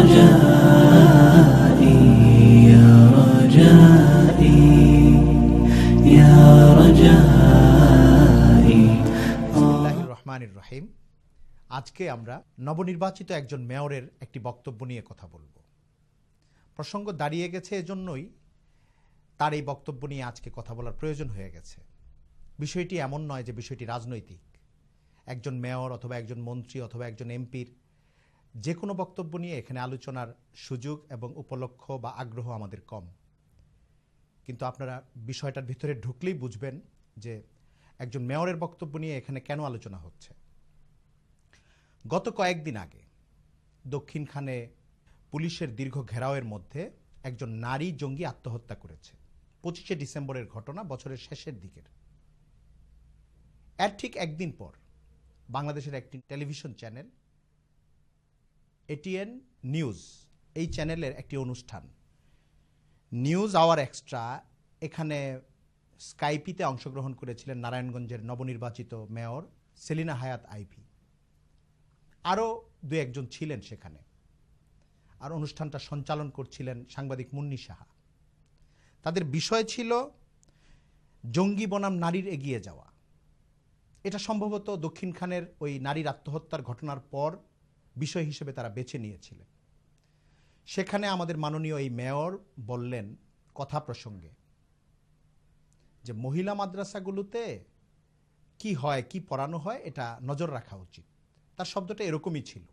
رجائي يا رجائي يا رجائي বিসমিল্লাহির রহমানির রহিম। আজকে আমরা নবনির্বাচিত একজন মেয়রের একটি বক্তব্য নিয়ে কথা বলবো। প্রসঙ্গ দাঁড়িয়ে গেছে এজন্যই তার এই বক্তব্য নিয়ে আজকে কথা বলার প্রয়োজন হয়ে গেছে। বিষয়টি এমন নয় যে বিষয়টি রাজনৈতিক। একজন মেয়র অথবা একজন মন্ত্রী অথবা একজন এমপির যে কোনো বক্তব্য নিয়ে এখানে আলোচনার সুযোগ এবং উপলক্ষ বা আগ্রহ আমাদের কম, কিন্তু আপনারা বিষয়টার ভিতরে ঢুকলেই বুঝবেন যে একজন মেয়রের বক্তব্য নিয়ে এখানে কেন আলোচনা হচ্ছে। গত কয়েকদিন আগে দক্ষিণখানে পুলিশের দীর্ঘ ঘেরাওয়ের মধ্যে একজন নারী জঙ্গি আত্মহত্যা করেছে। 25শে ডিসেম্বরের ঘটনা, বছরের শেষের দিকের। এর ঠিক একদিন পর বাংলাদেশের একটি টেলিভিশন চ্যানেল এটিএন নিউজ, এই চ্যানেলের একটি অনুষ্ঠান নিউজ আওয়ার এক্সট্রা, এখানে স্কাইপিতে অংশগ্রহণ করেছিলেন নারায়ণগঞ্জের নবনির্বাচিত মেয়র সেলিনা হায়াৎ আইভী। আরও দু একজন ছিলেন সেখানে। আর অনুষ্ঠানটা সঞ্চালন করছিলেন সাংবাদিক মুন্নি সাহা। তাদের বিষয় ছিল জঙ্গি বনাম নারীর এগিয়ে যাওয়া। এটা সম্ভবত দক্ষিণখানের ওই নারীর আত্মহত্যার ঘটনার পর বিষয় হিসেবে তারা বেছে নিয়েছিলেন। সেখানে আমাদের মাননীয় এই মেয়র বললেন কথা প্রসঙ্গে যে মহিলা মাদ্রাসাগুলোতে কি হয়, কি পড়ানো হয়, এটা নজর রাখা উচিত। তার শব্দটা এরকমই ছিল।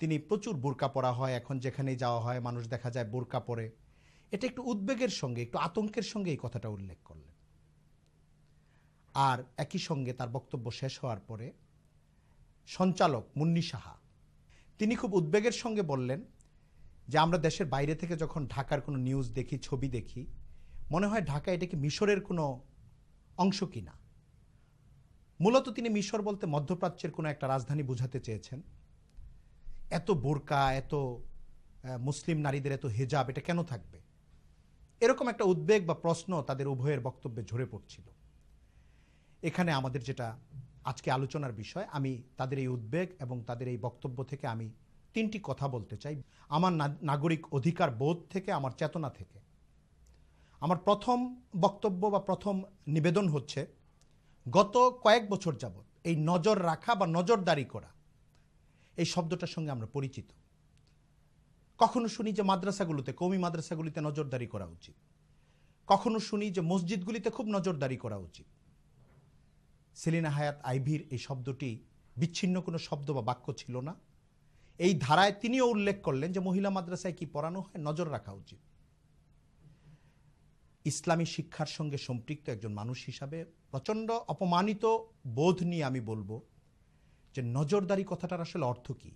তিনি প্রচুর বোরকা পরা হয়, এখন যেখানেই যাওয়া হয় মানুষ দেখা যায় বোরকা পরে। এটা একটু উদ্বেগের সঙ্গে, একটু আতঙ্কের সঙ্গে এই কথাটা উল্লেখ করলেন। আর একই সঙ্গে তার বক্তব্য শেষ হওয়ার পরে সঞ্চালক মুন্নি সাহা তিনি খুব উদ্বেগের সঙ্গে বললেন যে আমরা দেশের বাইরে থেকে যখন ঢাকার কোনো নিউজ দেখি, ছবি দেখি, মনে হয় ঢাকা এটা কি মিশরের কোনো অংশ কিনা। মূলত তিনি মিশর বলতে মধ্যপ্রাচ্যের কোনো একটা রাজধানী বোঝাতে চেয়েছেন। এত বোরকা, এত মুসলিম নারীদের এত হিজাব, এটা কেন থাকবে, এরকম একটা উদ্বেগ বা প্রশ্ন তাদের উভয়ের বক্তব্যে ঝরে পড়ছিল। এখানে আমাদের যেটা আজকে আলোচনার বিষয়, আমি তাদের এই উদ্বেগ এবং তাদের এই বক্তব্য থেকে আমি তিনটি কথা বলতে চাই। আমার নাগরিক অধিকার বোধ থেকে, আমার চেতনা থেকে। আমার প্রথম বক্তব্য বা প্রথম নিবেদন হচ্ছে, গত কয়েক বছর যাবৎ এই নজর রাখা বা নজরদারি করা, এই শব্দটার সঙ্গে আমরা পরিচিত। কখনো শুনি যে মাদ্রাসাগুলোতে, কওমি মাদ্রাসাগুলিতে নজরদারি করা উচিত। কখনো শুনি যে মসজিদগুলিতে খুব নজরদারি করা উচিত। সেলিনা হায়াৎ আইভীর এই শব্দটি বিচ্ছিন্ন কোনো শব্দ বা বাক্য ছিল না। এই ধারায় তিনিও উল্লেখ করলেন যে মহিলা মাদ্রাসায় কি পড়ানো হয়, নজর রাখা উচিত। ইসলামী শিক্ষার সঙ্গে সম্পৃক্ত একজন মানুষ হিসাবে প্রচণ্ড অপমানিত বোধ নিয়ে আমি বলবো যে নজরদারি কথাটার আসলে অর্থ কি।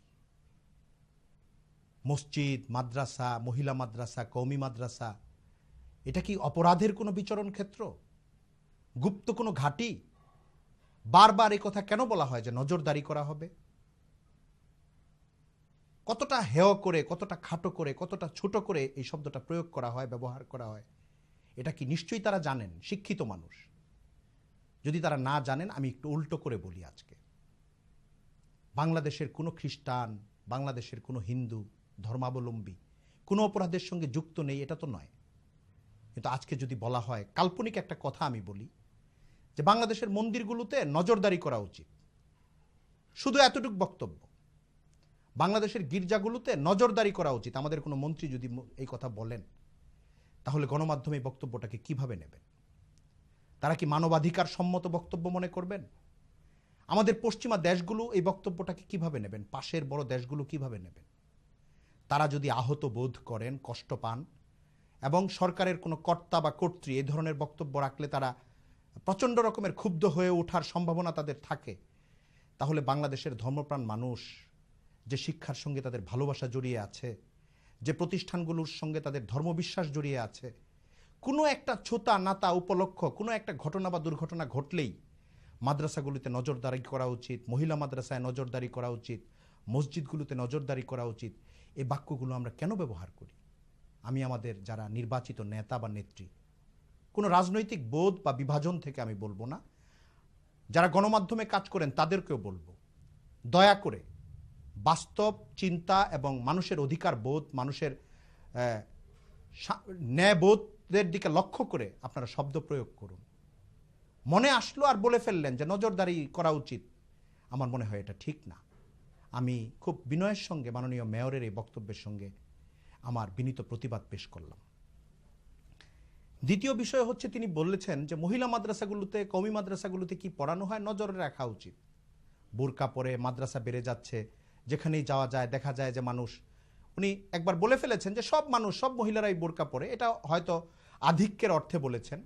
মসজিদ, মাদ্রাসা, মহিলা মাদ্রাসা, কওমি মাদ্রাসা, এটা কি অপরাধের কোনো বিচরণ ক্ষেত্র, গুপ্ত কোনো ঘাঁটি? বারবার এই কথা কেন বলা হয় যে নজরদারি করা হবে? কতটা হেয় করে, কতটা খাটো করে, কতটা ছোট করে এই শব্দটা প্রয়োগ করা হয়, ব্যবহার করা হয়। এটা কি নিশ্চয়ই তারা জানেন, শিক্ষিত মানুষ। যদি তারা না জানেন, আমি একটু উল্টো করে বলি। আজকে বাংলাদেশের কোনো খ্রিস্টান, বাংলাদেশের কোনো হিন্দু ধর্মাবলম্বী কোনো অপরাধের সঙ্গে যুক্ত নেই, এটা তো নয়। কিন্তু আজকে যদি বলা হয়, কাল্পনিক একটা কথা আমি বলি, যে বাংলাদেশের মন্দিরগুলোতে নজরদারি করা উচিত, শুধু এতটুকু বক্তব্য। বাংলাদেশের গির্জাগুলোতে নজরদারি করা উচিত, আমাদের কোনো মন্ত্রী যদি এই কথা বলেন, তাহলে গণমাধ্যমে এই বক্তব্যটাকে কিভাবে নেবেন? তারা কি মানবাধিকার সম্মত বক্তব্য মনে করবেন? আমাদের পশ্চিমা দেশগুলো এই বক্তব্যটাকে কিভাবে নেবেন? পাশের বড় দেশগুলো কিভাবে নেবেন? তারা যদি আহত বোধ করেন, কষ্ট পান, এবং সরকারের কোনো কর্তা বা কর্ত্রী এই ধরনের বক্তব্য রাখলে তারা প্রচণ্ড রকমের ক্ষুব্ধ হয়ে ওঠার সম্ভাবনা তাদের থাকে, তাহলে বাংলাদেশের ধর্মপ্রাণ মানুষ, যে শিক্ষার সঙ্গে তাদের ভালোবাসা জড়িয়ে আছে, যে প্রতিষ্ঠানগুলোর সঙ্গে তাদের ধর্মবিশ্বাস জড়িয়ে আছে, কোনো একটা ছোটা নাতা উপলক্ষ, কোনো একটা ঘটনা বা দুর্ঘটনা ঘটলেই মাদ্রাসাগুলিতে নজরদারি করা উচিত, মহিলা মাদ্রাসায় নজরদারি করা উচিত, মসজিদগুলোতে নজরদারি করা উচিত, এই বাক্যগুলো আমরা কেন ব্যবহার করি? আমি আমাদের যারা নির্বাচিত নেতা বা নেত্রী, কোনো রাজনৈতিক বোধ বা বিভাজন থেকে আমি বলবো না, যারা গণমাধ্যমে কাজ করেন তাদেরকেও বলবো, দয়া করে বাস্তব চিন্তা এবং মানুষের অধিকার বোধ, মানুষের ন্যায়বোধের দিকে লক্ষ্য করে আপনারা শব্দ প্রয়োগ করুন। মনে আসলো আর বলে ফেললেন যে নজরদারি করা উচিত, আমার মনে হয় এটা ঠিক না। আমি খুব বিনয়ের সঙ্গে মাননীয় মেয়রের এই বক্তব্যের সঙ্গে আমার বিনীত প্রতিবাদ পেশ করলাম। দ্বিতীয় বিষয় হচ্ছে, তিনি বলেছেন যে মহিলা মাদ্রাসাগুলোতে, কওমি মাদ্রাসাগুলোতে কি পড়ানো হয় নজরে রাখা উচিত। বোরকা পরে মাদ্রাসা বেড়ে যাচ্ছে, যেখানেই যাওয়া যায় দেখা যায় যে মানুষ, উনি একবার বলে ফেলেছেন যে সব মানুষ, সব মহিলারাই বোরকা পরে, এটা হয়তো আধিক্যের অর্থে বলেছেন।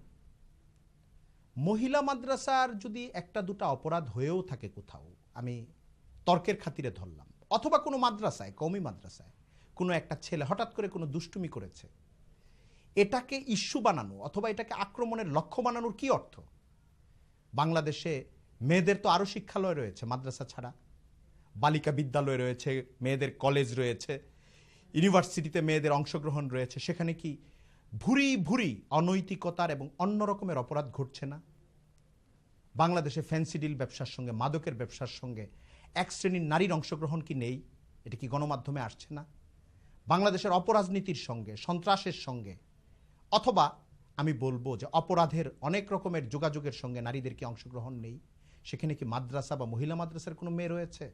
মহিলা মাদ্রাসার যদি একটা দুটা অপরাধ হয়েও থাকে কোথাও, আমি তর্কের খাতিরে ধরলাম, অথবা কোনো মাদ্রাসায়, কওমি মাদ্রাসায় কোনো একটা ছেলে হঠাৎ করে কোনো দুষ্টুমি করেছে, এটাকে ইস্যু বানানো অথবা এটাকে আক্রমণের লক্ষ্য বানানোর কি অর্থ? বাংলাদেশে মেয়েদের তো আরও শিক্ষালয় রয়েছে মাদ্রাসা ছাড়া, বালিকা বিদ্যালয় রয়েছে, মেয়েদের কলেজ রয়েছে, ইউনিভার্সিটিতে মেয়েদের অংশগ্রহণ রয়েছে। সেখানে কি ভুরি ভুরি অনৈতিকতার এবং অন্য রকমের অপরাধ ঘটছে না? বাংলাদেশে ফ্যান্সি ডিল ব্যবসার সঙ্গে, মাদকের ব্যবসার সঙ্গে এক শ্রেণীর নারীর অংশগ্রহণ কি নেই? এটা কি গণমাধ্যমে আসছে না? বাংলাদেশের অপরাজনীতির সঙ্গে, সন্ত্রাসের সঙ্গে, অথবা আমি বলবো যে অপরাধের অনেক রকমের যোগাযোগের সঙ্গে নারীদের কি অংশগ্রহণ নেই? সেখানে কি মাদ্রাসা বা মহিলা মাদ্রাসার কোনো মেয়ে রয়েছে?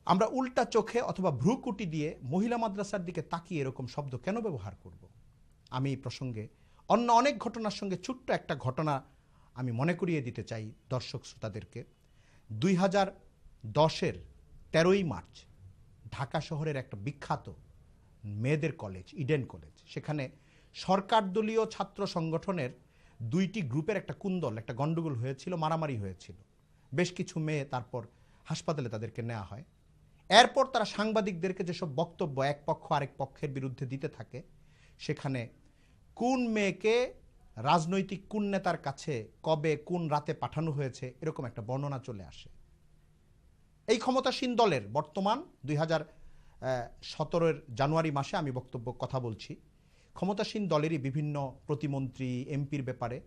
আমরা উল্টা চোখে অথবা ভ্রুকুটি দিয়ে মহিলা মাদ্রাসার দিকে তাকিয়ে এরকম শব্দ কেন ব্যবহার করব? আমি এই প্রসঙ্গে অন্য অনেক ঘটনার সঙ্গে ছোট্ট একটা ঘটনা আমি মনে করিয়ে দিতে চাই দর্শক শ্রোতাদেরকে। 2010-এর 13ই মার্চ ঢাকা শহরের একটা বিখ্যাত মেয়েদের কলেজ, ইডেন কলেজ, সেখানে সরকার দলীয় ছাত্র সংগঠনের দুইটি গ্রুপের একটা কুন্দল, একটা গন্ডগোল হয়েছিল, মারামারি হয়েছিল। বেশ কিছু মেয়ে তারপর হাসপাতালে তাদেরকে নেওয়া হয়। এরপর তারা সাংবাদিকদেরকে যেসব বক্তব্য এক পক্ষ আরেক পক্ষের বিরুদ্ধে দিতে থাকে, সেখানে কোন মেয়েকে রাজনৈতিক কোন নেতার কাছে কবে কোন রাতে পাঠানো হয়েছে এরকম একটা বর্ণনা চলে আসে। এই ক্ষমতাসীন দলের বর্তমান 2017-এর জানুয়ারি মাসে আমি কথা বলছি, ক্ষমতাসীন দলেরই বিভিন্ন প্রতিমন্ত্রী, এমপির ব্যাপারে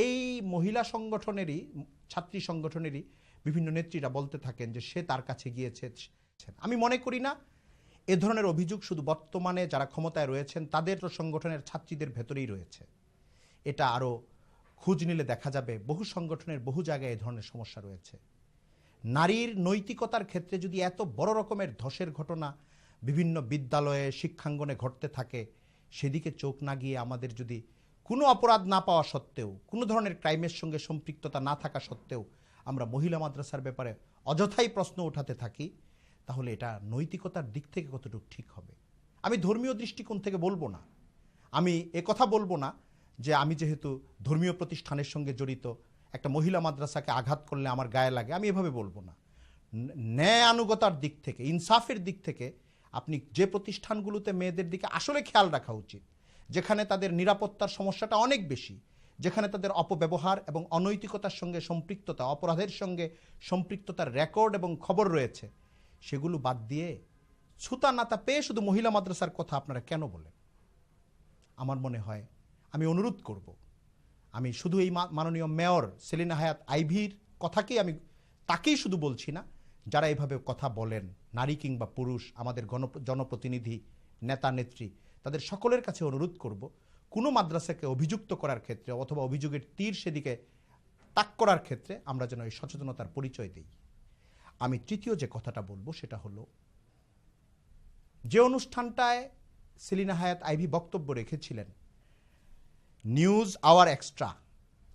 এই মহিলা সংগঠনেরই, ছাত্রী সংগঠনেরই বিভিন্ন নেত্রীরা বলতে থাকেন যে সে তার কাছে গিয়েছে। আমি মনে করি না এ ধরনের অভিযোগ শুধু বর্তমানে যারা ক্ষমতায় রয়েছেন তাদের সংগঠনের ছাত্রীদের ভেতরেই রয়েছে। এটা আরও খোঁজ নিলে দেখা যাবে বহু সংগঠনের বহু জায়গায় এ ধরনের সমস্যা রয়েছে। নারীর নৈতিকতার ক্ষেত্রে যদি এত বড় রকমের ধসের ঘটনা বিভিন্ন বিদ্যালয়ে, শিক্ষাঙ্গনে ঘটতে থাকে, সেদিকে চোখ না গিয়ে আমাদের যদি কোনো অপরাধ না পাওয়া সত্ত্বেও, কোনো ধরনের ক্রাইমের সঙ্গে সম্পৃক্ততা না থাকা সত্ত্বেও আমরা মহিলা মাদ্রাসার ব্যাপারে অযথাই প্রশ্ন উঠাতে থাকি, তাহলে এটা নৈতিকতার দিক থেকে কতটুকু ঠিক হবে? আমি ধর্মীয় দৃষ্টিকোণ থেকে বলবো না, আমি কথা বলবো না যে আমি যেহেতু ধর্মীয় প্রতিষ্ঠানের সঙ্গে জড়িত একটা মহিলা মাদ্রাসাকে আঘাত করলে আমার গায়ে লাগে, আমি এভাবে বলবো না। ন্যায় আনুগতার দিক থেকে, ইনসাফের দিক থেকে আপনি যে প্রতিষ্ঠানগুলোতে মেয়েদের দিকে আসলে খেয়াল রাখা উচিত, যেখানে তাদের নিরাপত্তার সমস্যাটা অনেক বেশি, যেখানে তাদের অপব্যবহার এবং অনৈতিকতার সঙ্গে সম্পৃক্ততা, অপরাধের সঙ্গে সম্পৃক্ততার রেকর্ড এবং খবর রয়েছে, সেগুলো বাদ দিয়ে ছুতা নাতা পেয়ে শুধু মহিলা মাদ্রাসার কথা আপনারা কেন বলেন? আমার মনে হয়, আমি অনুরোধ করব, আমি শুধু এই মাননীয় মেয়র সেলিনা হায়াৎ আইভীর কথাকেই আমি তাকেই শুধু বলছি না, যারা এভাবে কথা বলেন, নারী কিংবা পুরুষ, আমাদের জনপ্রতিনিধি, নেতা নেত্রী, তাদের সকলের কাছে অনুরোধ করব, কোনো মাদ্রাসাকে অভিযুক্ত করার ক্ষেত্রে অথবা অভিযোগের তীর সেদিকে তাক করার ক্ষেত্রে আমরা যেন এই সচেতনতার পরিচয় দিই। আমি তৃতীয় যে কথাটা বলবো সেটা হলো, যে অনুষ্ঠানটায় সেলিনা হায়াৎ আইভী বক্তব্য রেখেছিলেন, নিউজ আওয়ার এক্সট্রা,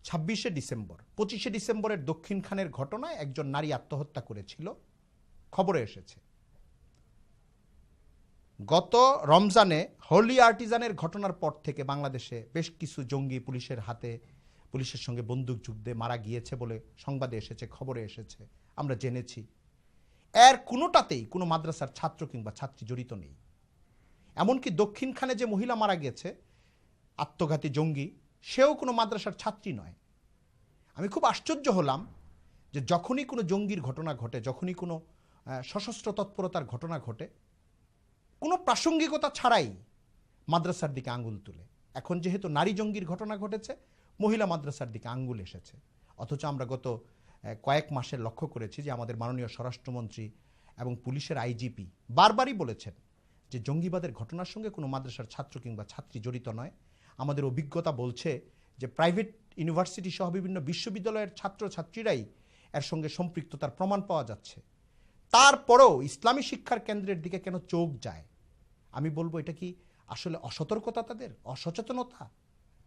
26শে ডিসেম্বর, 25শে ডিসেম্বরের দক্ষিণখানের ঘটনায় একজন নারী আত্মহত্যা করেছিল, খবরে এসেছে। গত রমজানে হোলি আর্টিজানের ঘটনার পর থেকে বাংলাদেশে বেশ কিছু জঙ্গি পুলিশের হাতে, পুলিশের সঙ্গে বন্দুক যুদ্ধে মারা গিয়েছে বলে সংবাদে এসেছে, খবরে এসেছে, আমরা জেনেছি। এর কোনোটাতেই কোনো মাদ্রাসার ছাত্র কিংবা ছাত্রী জড়িত নেই। এমনকি দক্ষিণখানে যে মহিলা মারা গেছে আত্মঘাতী জঙ্গি, সেও কোনো মাদ্রাসার ছাত্রী নয়। আমি খুব আশ্চর্য হলাম যে যখনই কোনো জঙ্গির ঘটনা ঘটে, যখনই কোনো সশস্ত্র তৎপরতার ঘটনা ঘটে, কোনো প্রাসঙ্গিকতা ছাড়াই মাদ্রাসার দিকে আঙ্গুল তুলে। এখন যেহেতু নারী জঙ্গির ঘটনা ঘটেছে, মহিলা মাদ্রাসার দিকে আঙ্গুল এসেছে। অথচ আমরা গত কয়েক মাসে লক্ষ্য করেছি যে আমাদের মাননীয় স্বরাষ্ট্রমন্ত্রী এবং পুলিশের আইজিপি বারবারই বলেছেন যে জঙ্গিবাদের ঘটনার সঙ্গে কোনো মাদ্রাসার ছাত্র কিংবা ছাত্রী জড়িত নয়। আমাদের অভিজ্ঞতা বলছে যে প্রাইভেট ইউনিভার্সিটি সহ বিভিন্ন বিশ্ববিদ্যালয়ের ছাত্রছাত্রীরাই এর সঙ্গে সম্পৃক্ততার প্রমাণ পাওয়া যাচ্ছে। তারপরেও ইসলামী শিক্ষার কেন্দ্রের দিকে কেন চোখ যায়? আমি বলবো এটা কি আসলে অসতর্কতা, তাদের অসচেতনতা,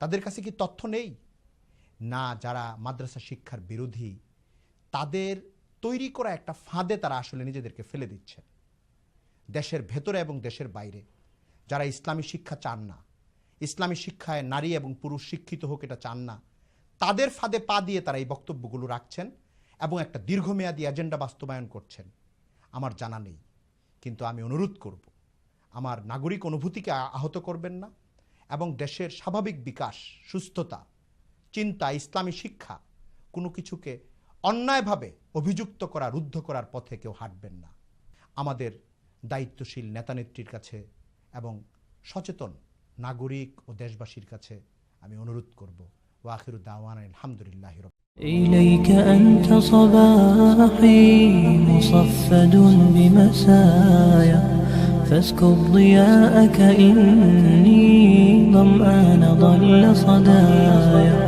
তাদের কাছে কি তথ্য নেই? না, যারা মাদ্রাসা শিক্ষার বিরোধী তাদের তৈরি করা একটা ফাঁদে তারা আসলে নিজেদেরকে ফেলে দিচ্ছে। দেশের ভেতরে এবং দেশের বাইরে যারা ইসলামী শিক্ষা চান না, ইসলামী শিক্ষায় নারী এবং পুরুষ শিক্ষিত হোক এটা চান না, তাদের ফাঁদে পা দিয়ে তারা এই বক্তব্যগুলো রাখছেন এবং একটা দীর্ঘমেয়াদী এজেন্ডা বাস্তবায়ন করছেন। আমার জানা নেই, কিন্তু আমি অনুরোধ করব, আমার নাগরিক অনুভূতিকে আহত করবেন না এবং দেশের স্বাভাবিক বিকাশ, সুস্থতা, চিন্তা, ইসলামী শিক্ষা কোনো কিছুকে অন্যায়ভাবে অভিযুক্ত করা, রুদ্ধ করার পথে কেউ হাঁটবেন না। আমাদের দায়িত্বশীল নেতানেত্রীর কাছে এবং সচেতন নাগরিক ও দেশবাসীর কাছে আমি অনুরোধ করব। ওয়াখিরু দাওয়ানা আলহামদুলিল্লাহি রাব্বিল إليك أنت صباحي مصفد بمسايا فاسكب ضياءك إني ظمآن ضل صدايا